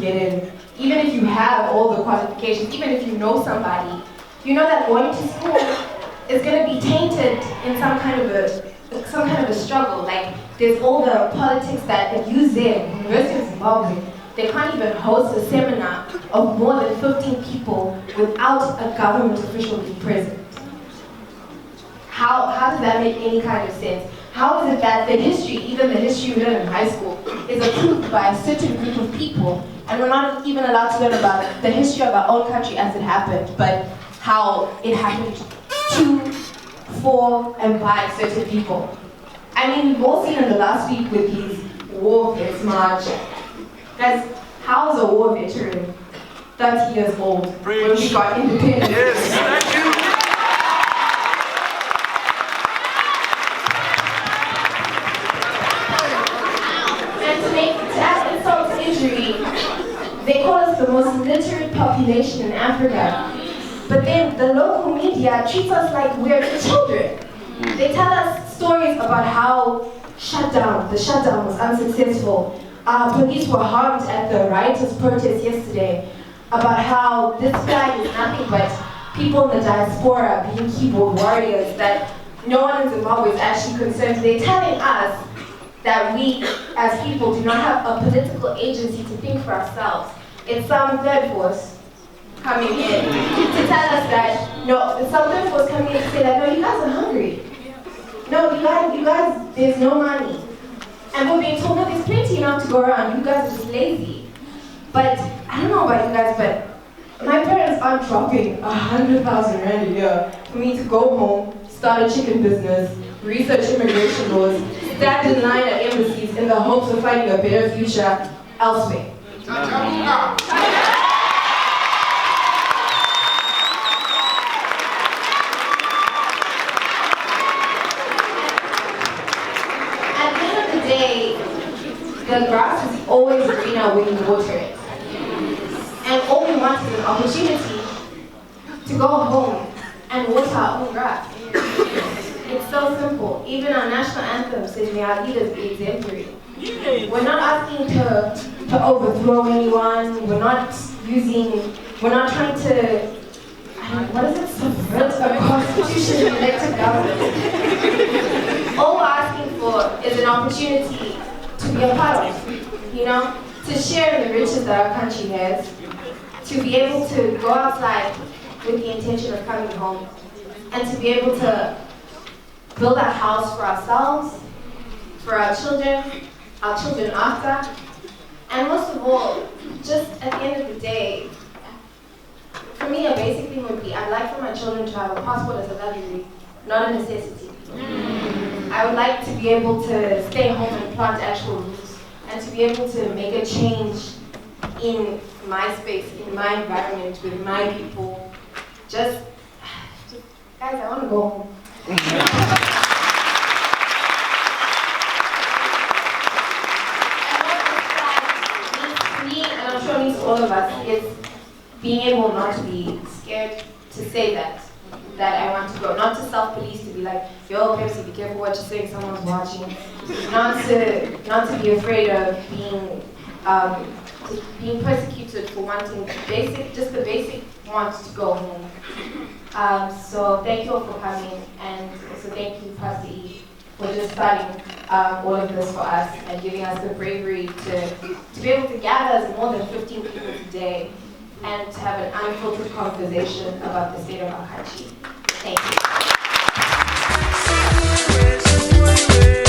get in. Even if you have all the qualifications, even if you know somebody, you know that going to school is going to be tainted in some kind of a struggle. Like, there's all the politics that the University of Zimbabwe, they can't even host a seminar of more than 15 people without a government official being present. How does that make any kind of sense? How is it that the history, even the history we learn in high school, is approved by a certain group of people, and we're not even allowed to learn about the history of our own country as it happened, but how it happened to, for, and by certain people? I mean, we've all seen in the last week with these war vets march. Guys, how is a war veteran 30 years old when we got independence? Yes, thank you. To add insult to injury, they call us the most literate population in Africa. But then the local media treats us like we're the children. They tell us stories about how the shutdown was unsuccessful. Police were harmed at the rioters' protest yesterday. About how this flag is nothing but people in the diaspora being keyboard warriors, that no one in Zimbabwe is actually concerned. They're telling us that we, as people, do not have a political agency to think for ourselves. It's some third force coming in to tell us that, no, it's some third force coming in to say that, no, you guys are hungry. No, you guys, there's no money. And we're being told, no, there's plenty enough to go around. You guys are just lazy. But I don't know about you guys, but my parents aren't dropping 100,000 rand a year for me to go home, start a chicken business, research immigration laws, stand in line at embassies in the hopes of finding a better future elsewhere. At the end of the day, the grass is always greener when you water it. And all we want is an opportunity to go home and water our own grass. It's so simple. Even our national anthem says, may our leaders be exemplary. We're not asking to overthrow anyone. We're not trying to, subvert a constitution and elected government. All we're asking for is an opportunity to be a part of, to share in the riches that our country has, to be able to go outside with the intention of coming home, and to be able to build a house for ourselves, for our children after, and most of all, just at the end of the day, for me a basic thing would be, I'd like for my children to have a passport as a luxury, not a necessity. I would like to be able to stay home and plant actual roots, and to be able to make a change in my space, in my environment, with my people. Just guys, I want to go home. And I'm sure it means to all of us, is being able not to be scared to say that I want to go. Not to self-police, to be like, yo, Pepsi, be careful what you're saying, someone's watching. Not to be afraid of being persecuted for wanting the basic want to go home. So thank you all for coming, and also thank you, Pastor E, for just starting all of this for us and giving us the bravery to be able to gather as more than 15 people today and to have an unfiltered conversation about the state of our country. Thank you.